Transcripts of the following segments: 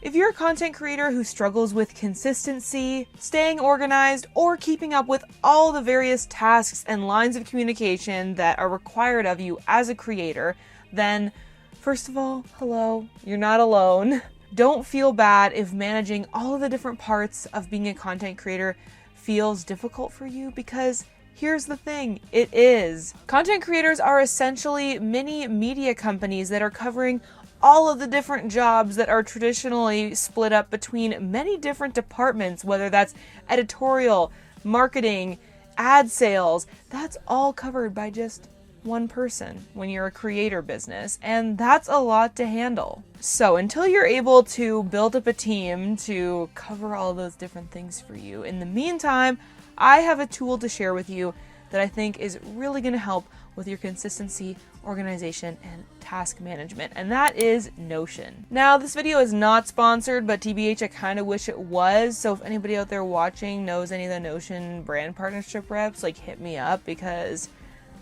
If you're a content creator who struggles with consistency, staying organized, or keeping up with all the various tasks and lines of communication that are required of you as a creator, then first of all, hello, you're not alone. Don't feel bad if managing all of the different parts of being a content creator feels difficult for you, because here's the thing, it is. Content creators are essentially mini media companies that are covering all of the different jobs that are traditionally split up between many different departments, whether that's editorial, marketing, ad sales. That's all covered by just one person when you're a creator business, and that's a lot to handle. So until you're able to build up a team to cover all those different things for you, in the meantime, I have a tool to share with you that I think is really going to help with your consistency, organization, and task management, and that is Notion. Now, this video is not sponsored, but TBH, I kind of wish it was. So if anybody out there watching knows any of the Notion brand partnership reps, like, hit me up, because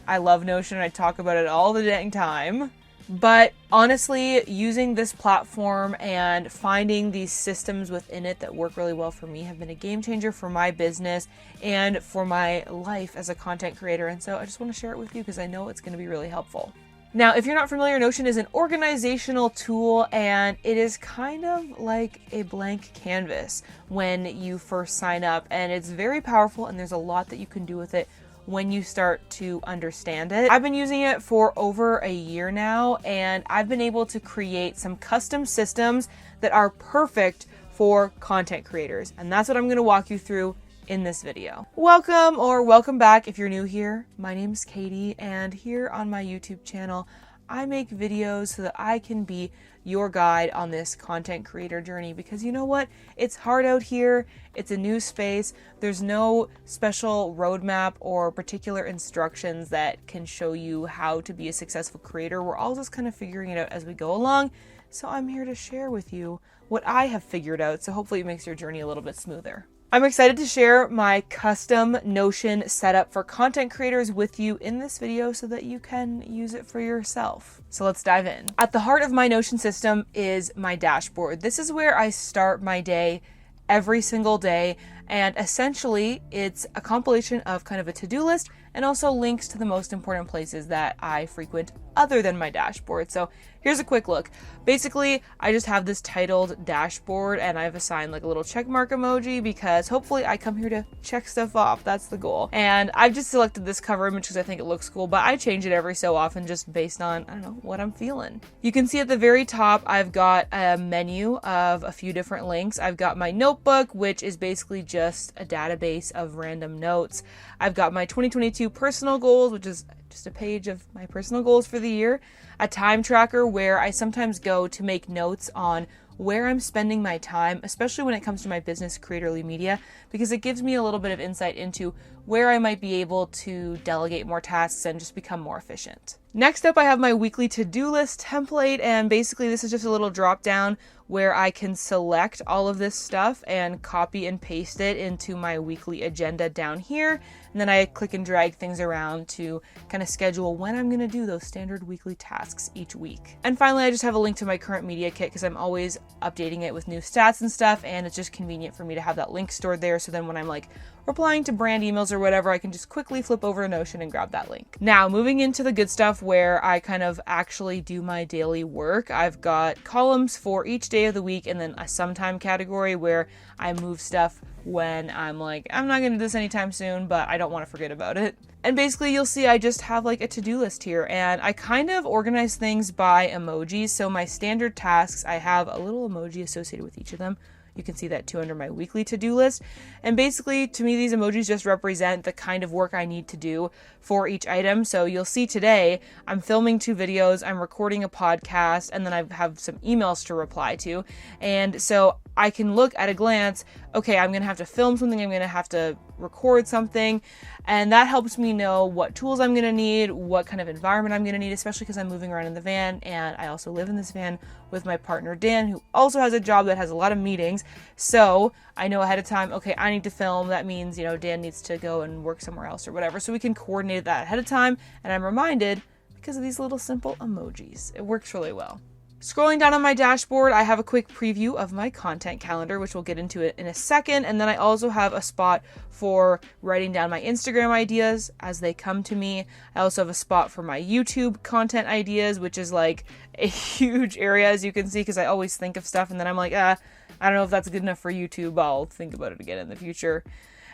I love Notion and I talk about it all the dang time. But honestly, using this platform and finding these systems within it that work really well for me have been a game changer for my business and for my life as a content creator. And so I just want to share it with you because I know it's going to be really helpful. Now, if you're not familiar, Notion is an organizational tool, and it is kind of like a blank canvas when you first sign up, and it's very powerful, and there's a lot that you can do with it when you start to understand it. I've been using it for over a year now, and I've been able to create some custom systems that are perfect for content creators. And that's what I'm going to walk you through in this video. Welcome or welcome back if you're new here. My name's Katie, and here on my YouTube channel, I make videos so that I can be your guide on this content creator journey, because you know what? It's hard out here. It's a new space. There's no special roadmap or particular instructions that can show you how to be a successful creator. We're all just kind of figuring it out as we go along. So I'm here to share with you what I have figured out, so hopefully it makes your journey a little bit smoother. I'm excited to share my custom Notion setup for content creators with you in this video so that you can use it for yourself. So let's dive in. At the heart of my Notion system is my dashboard. This is where I start my day every single day, and essentially it's a compilation of kind of a to-do list and also links to the most important places that I frequent other than my dashboard. So here's a quick look. Basically, I just have this titled dashboard, and I've assigned like a little check mark emoji because hopefully I come here to check stuff off. That's the goal. And I've just selected this cover image because I think it looks cool, but I change it every so often just based on, I don't know, what I'm feeling. You can see at the very top, I've got a menu of a few different links. I've got my notebook, which is basically just a database of random notes. I've got my 2022 personal goals, which is just a page of my personal goals for the year, a time tracker where I sometimes go to make notes on where I'm spending my time, especially when it comes to my business, Creatorly Media, because it gives me a little bit of insight into where I might be able to delegate more tasks and just become more efficient. Next up, I have my weekly to-do list template, and basically this is just a little drop down where I can select all of this stuff and copy and paste it into my weekly agenda down here. And then I click and drag things around to kind of schedule when I'm going to do those standard weekly tasks each week. And finally, I just have a link to my current media kit because I'm always updating it with new stats and stuff, and it's just convenient for me to have that link stored there. So then when I'm like replying to brand emails or whatever, I can just quickly flip over to Notion and grab that link. Now, moving into the good stuff where I kind of actually do my daily work, I've got columns for each day of the week and then a sometime category where I move stuff when I'm like, I'm not going to do this anytime soon, but I don't want to forget about it. And basically you'll see I just have like a to-do list here, and I kind of organize things by emojis. So my standard tasks, I have a little emoji associated with each of them. You can see that too under my weekly to-do list. And basically, to me, these emojis just represent the kind of work I need to do for each item. So you'll see today, I'm filming 2 videos, I'm recording a podcast, and then I have some emails to reply to. And so I can look at a glance, okay, I'm going to have to film something, I'm going to have to record something, and that helps me know what tools I'm going to need, what kind of environment I'm going to need, especially because I'm moving around in the van, and I also live in this van with my partner Dan, who also has a job that has a lot of meetings. So I know ahead of time, okay, I need to film, that means, Dan needs to go and work somewhere else or whatever, so we can coordinate that ahead of time, and I'm reminded because of these little simple emojis. It works really well. Scrolling down on my dashboard, I have a quick preview of my content calendar, which we'll get into it in a second. And then I also have a spot for writing down my Instagram ideas as they come to me. I also have a spot for my YouTube content ideas, which is like a huge area, as you can see, because I always think of stuff and then I'm like, I don't know if that's good enough for YouTube. I'll think about it again in the future.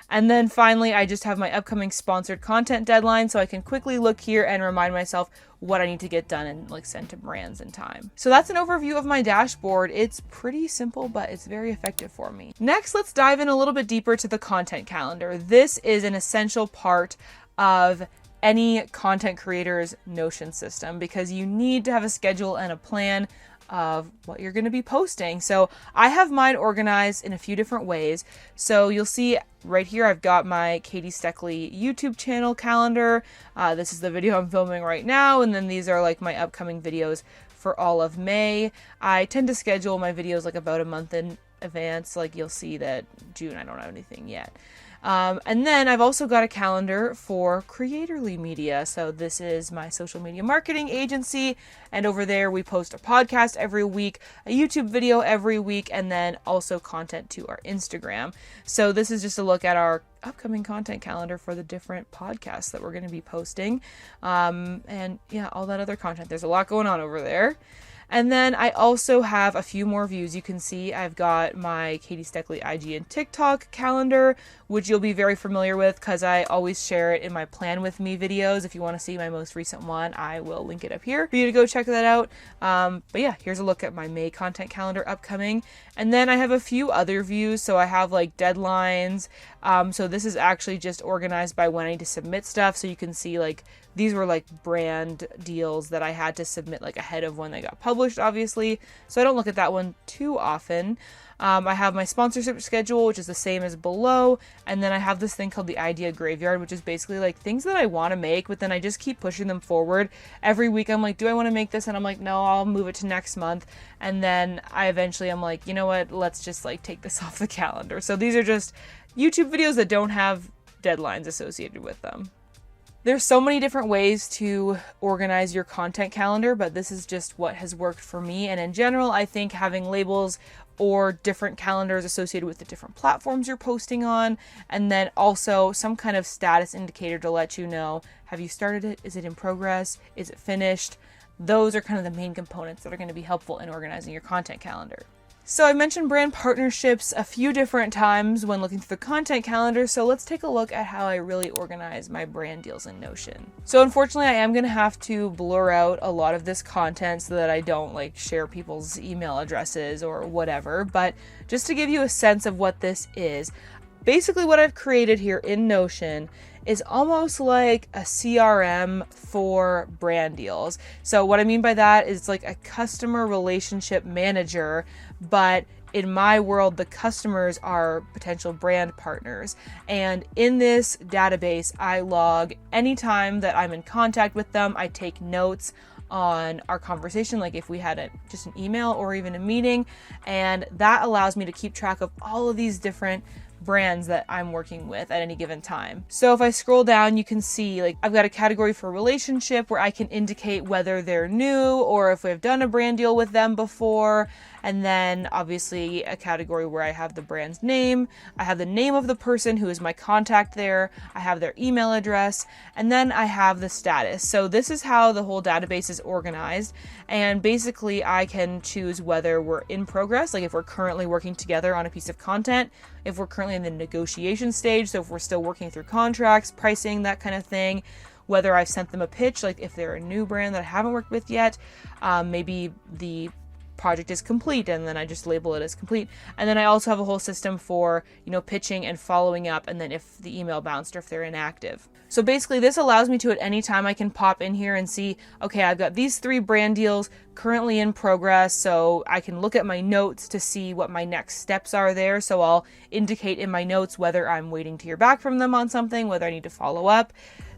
And then finally, I just have my upcoming sponsored content deadline, so I can quickly look here and remind myself what I need to get done and like send to brands in time. So that's an overview of my dashboard. It's pretty simple, but it's very effective for me. Next, let's dive in a little bit deeper to the content calendar. This is an essential part of any content creator's Notion system because you need to have a schedule and a plan of what you're going to be posting. So I have mine organized in a few different ways. So you'll see right here, I've got my Katie Steckly YouTube channel calendar. This is the video I'm filming right now. And then these are like my upcoming videos for all of May. I tend to schedule my videos like about a month in advance. Like you'll see that June, I don't have anything yet. And then I've also got a calendar for Creatorly Media. So this is my social media marketing agency. And over there, we post a podcast every week, a YouTube video every week, and then also content to our Instagram. So this is just a look at our upcoming content calendar for the different podcasts that we're going to be posting. And yeah, all that other content. There's a lot going on over there. And then I also have a few more views. You can see I've got my Katie Steckly IG and TikTok calendar, which you'll be very familiar with because I always share it in my Plan With Me videos. If you want to see my most recent one, I will link it up here for you to go check that out. But yeah, here's a look at my May content calendar upcoming. And then I have a few other views. So I have like deadlines. So this is actually just organized by when I need to submit stuff. So you can see like these were like brand deals that I had to submit like ahead of when they got published, obviously. So I don't look at that one too often. I have my sponsorship schedule, which is the same as below. And then I have this thing called the idea graveyard, which is basically like things that I want to make, but then I just keep pushing them forward. Every week I'm like, do I want to make this? And I'm like, no, I'll move it to next month. And then I'm like, you know what? Let's just like take this off the calendar. So these are just YouTube videos that don't have deadlines associated with them. There's so many different ways to organize your content calendar, but this is just what has worked for me. And in general, I think having labels or different calendars associated with the different platforms you're posting on, and then also some kind of status indicator to let you know, have you started it? Is it in progress? Is it finished? Those are kind of the main components that are going to be helpful in organizing your content calendar. So I mentioned brand partnerships a few different times when looking through the content calendar, so let's take a look at how I really organize my brand deals in Notion. So unfortunately, I am going to have to blur out a lot of this content so that I don't like share people's email addresses or whatever, but just to give you a sense of what this is, basically what I've created here in Notion is almost like a CRM for brand deals. So what I mean by that is like a customer relationship manager, but in my world, the customers are potential brand partners. And in this database, I log anytime that I'm in contact with them. I take notes on our conversation, like if we had just an email or even a meeting, and that allows me to keep track of all of these different brands that I'm working with at any given time. So if I scroll down, you can see like I've got a category for relationship where I can indicate whether they're new or if we've done a brand deal with them before. And then obviously a category where I have the brand's name, I have the name of the person who is my contact there, I have their email address, and then I have the status. So this is how the whole database is organized. And basically I can choose whether we're in progress, like if we're currently working together on a piece of content, if we're currently in the negotiation stage, so if we're still working through contracts, pricing, that kind of thing, whether I've sent them a pitch, like if they're a new brand that I haven't worked with yet, maybe the project is complete and then I just label it as complete. And then I also have a whole system for, pitching and following up, and then if the email bounced or if they're inactive. So basically this allows me to, at any time, I can pop in here and see, okay, I've got these 3 brand deals currently in progress. So I can look at my notes to see what my next steps are there. So I'll indicate in my notes whether I'm waiting to hear back from them on something, whether I need to follow up.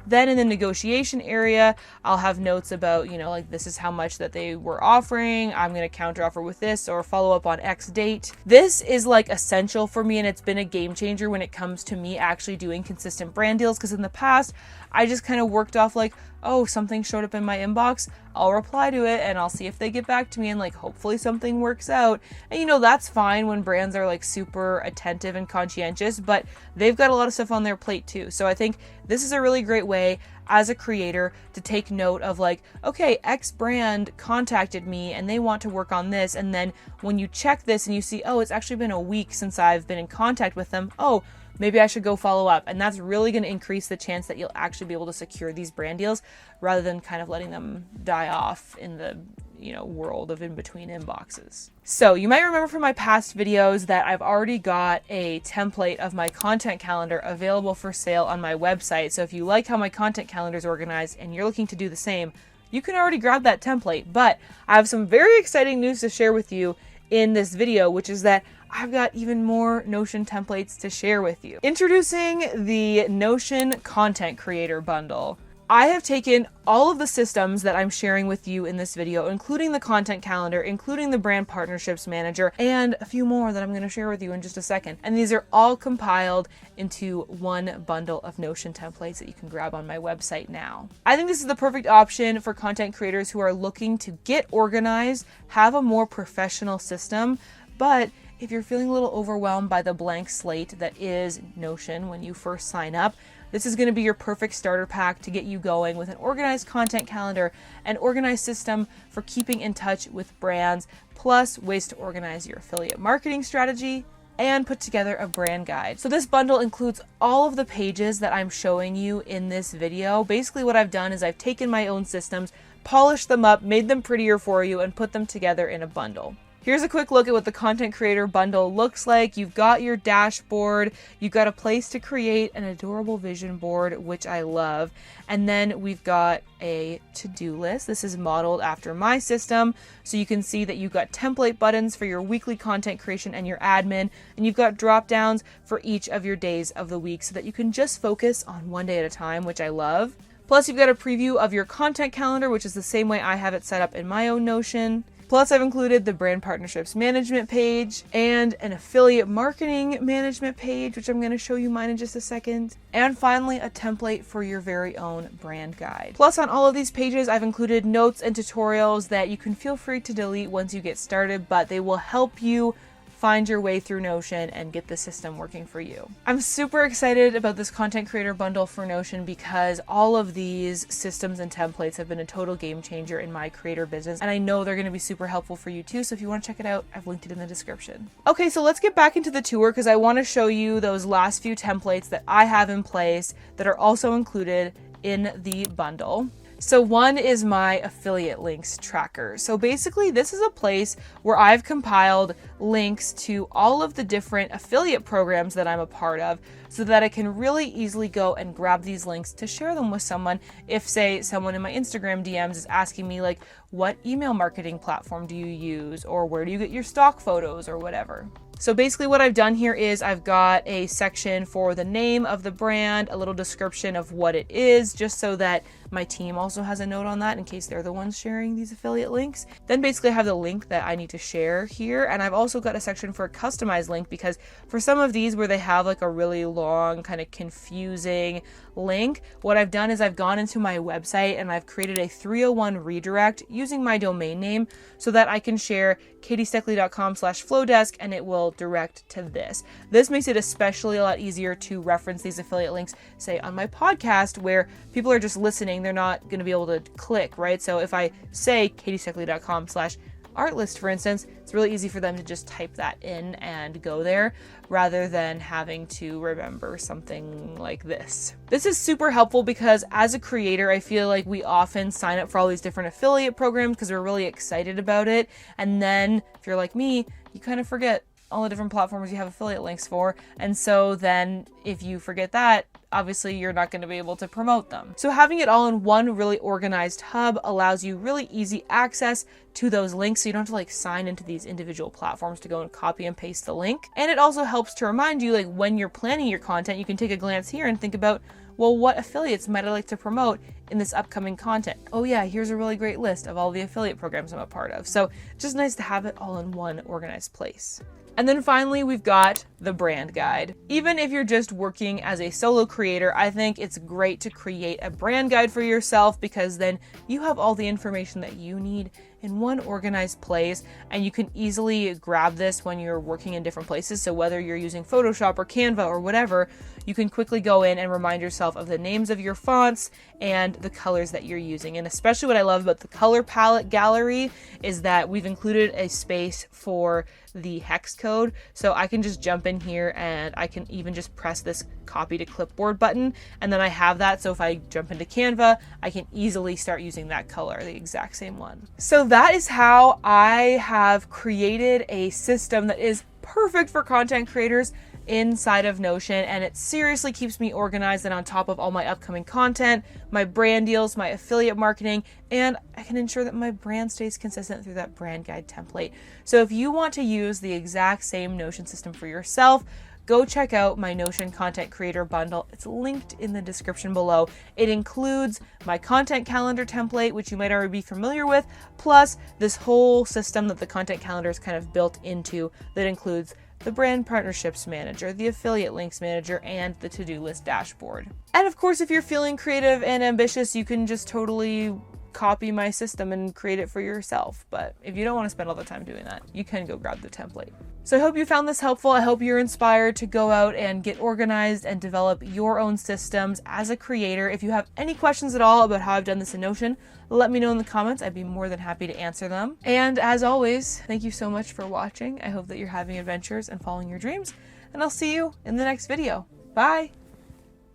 Then in the negotiation area, I'll have notes about, like this is how much that they were offering. I'm going to counteroffer with this or follow up on X date. This is like essential for me, and it's been a game changer when it comes to me actually doing consistent brand deals. Because in the past, I just kind of worked off like, oh, something showed up in my inbox. I'll reply to it and I'll see if they get back to me, and like hopefully something works out. And you know, that's fine when brands are like super attentive and conscientious, but they've got a lot of stuff on their plate too. So I think this is a really great way as a creator to take note of like, okay, X brand contacted me and they want to work on this. And then when you check this and you see, oh, it's actually been a week since I've been in contact with them. Oh, maybe I should go follow up. And that's really going to increase the chance that you'll actually be able to secure these brand deals rather than kind of letting them die off in the, you know, world of in-between inboxes. So you might remember from my past videos that I've already got a template of my content calendar available for sale on my website. So if you like how my content calendar is organized and you're looking to do the same, you can already grab that template. But I have some very exciting news to share with you in this video, which is that I've got even more Notion templates to share with you. Introducing the Notion Content Creator Bundle. I have taken all of the systems that I'm sharing with you in this video, including the content calendar, including the brand partnerships manager, and a few more that I'm going to share with you in just a second. And these are all compiled into one bundle of Notion templates that you can grab on my website now. I think this is the perfect option for content creators who are looking to get organized, have a more professional system, but if you're feeling a little overwhelmed by the blank slate that is Notion when you first sign up, this is going to be your perfect starter pack to get you going with an organized content calendar, an organized system for keeping in touch with brands, plus ways to organize your affiliate marketing strategy, and put together a brand guide. So this bundle includes all of the pages that I'm showing you in this video. Basically what I've done is I've taken my own systems, polished them up, made them prettier for you, and put them together in a bundle. Here's a quick look at what the Content Creator Bundle looks like. You've got your dashboard, you've got a place to create an adorable vision board, which I love. And then we've got a to-do list. This is modeled after my system. So you can see that you've got template buttons for your weekly content creation and your admin. And you've got drop downs for each of your days of the week so that you can just focus on one day at a time, which I love. Plus you've got a preview of your content calendar, which is the same way I have it set up in my own Notion. Plus, I've included the brand partnerships management page and an affiliate marketing management page, which I'm going to show you mine in just a second. And finally, a template for your very own brand guide. Plus, on all of these pages, I've included notes and tutorials that you can feel free to delete once you get started, but they will help you find your way through Notion and get the system working for you. I'm super excited about this content creator bundle for Notion because all of these systems and templates have been a total game changer in my creator business, and I know they're going to be super helpful for you too. So if you want to check it out, I've linked it in the description. Okay, so let's get back into the tour because I want to show you those last few templates that I have in place that are also included in the bundle. So one is my affiliate links tracker. So basically this is a place where I've compiled links to all of the different affiliate programs that I'm a part of so that I can really easily go and grab these links to share them with someone. If say someone in my Instagram DMs is asking me like, what email marketing platform do you use? Or where do you get your stock photos or whatever? So basically what I've done here is I've got a section for the name of the brand, a little description of what it is, just so that my team also has a note on that in case they're the ones sharing these affiliate links. Then basically I have the link that I need to share here. And I've also got a section for a customized link because for some of these where they have like a really long kind of confusing link, what I've done is I've gone into my website and I've created a 301 redirect using my domain name so that I can share katiesteckly.com/flowdesk and it will direct to this. This makes it especially a lot easier to reference these affiliate links, say on my podcast where people are just listening, they're not going to be able to click, right? So if I say katiesteckly.com/artlist, for instance, it's really easy for them to just type that in and go there rather than having to remember something like this. This is super helpful because as a creator, I feel like we often sign up for all these different affiliate programs because we're really excited about it. And then if you're like me, you kind of forget all the different platforms you have affiliate links for. And so then if you forget that, obviously you're not going to be able to promote them. So having it all in one really organized hub allows you really easy access to those links. So you don't have to like sign into these individual platforms to go and copy and paste the link. And it also helps to remind you like when you're planning your content, you can take a glance here and think about, well, what affiliates might I like to promote in this upcoming content? Oh yeah, here's a really great list of all the affiliate programs I'm a part of. So just nice to have it all in one organized place. And then finally, we've got the brand guide. Even if you're just working as a solo creator, I think it's great to create a brand guide for yourself, because then you have all the information that you need in one organized place, and you can easily grab this when you're working in different places. So whether you're using Photoshop or Canva or whatever, you can quickly go in and remind yourself of the names of your fonts and the colors that you're using. And especially what I love about the color palette gallery is that we've included a space for the hex code. So I can just jump in here and I can even just press this copy to clipboard button, and then I have that. So if I jump into Canva, I can easily start using that color, the exact same one. So that is how I have created a system that is perfect for content creators inside of Notion, and it seriously keeps me organized and on top of all my upcoming content, my brand deals, my affiliate marketing, and I can ensure that my brand stays consistent through that brand guide template. So if you want to use the exact same Notion system for yourself, go check out my Notion Content Creator Bundle. It's linked in the description below. It includes my content calendar template, which you might already be familiar with, plus this whole system that the content calendar is kind of built into that includes the brand partnerships manager, the affiliate links manager, and the to-do list dashboard. And of course, if you're feeling creative and ambitious, you can just totally copy my system and create it for yourself. But if you don't want to spend all the time doing that, you can go grab the template. So I hope you found this helpful. I hope you're inspired to go out and get organized and develop your own systems as a creator. If you have any questions at all about how I've done this in Notion, let me know in the comments. I'd be more than happy to answer them. And as always, thank you so much for watching. I hope that you're having adventures and following your dreams, and I'll see you in the next video. Bye!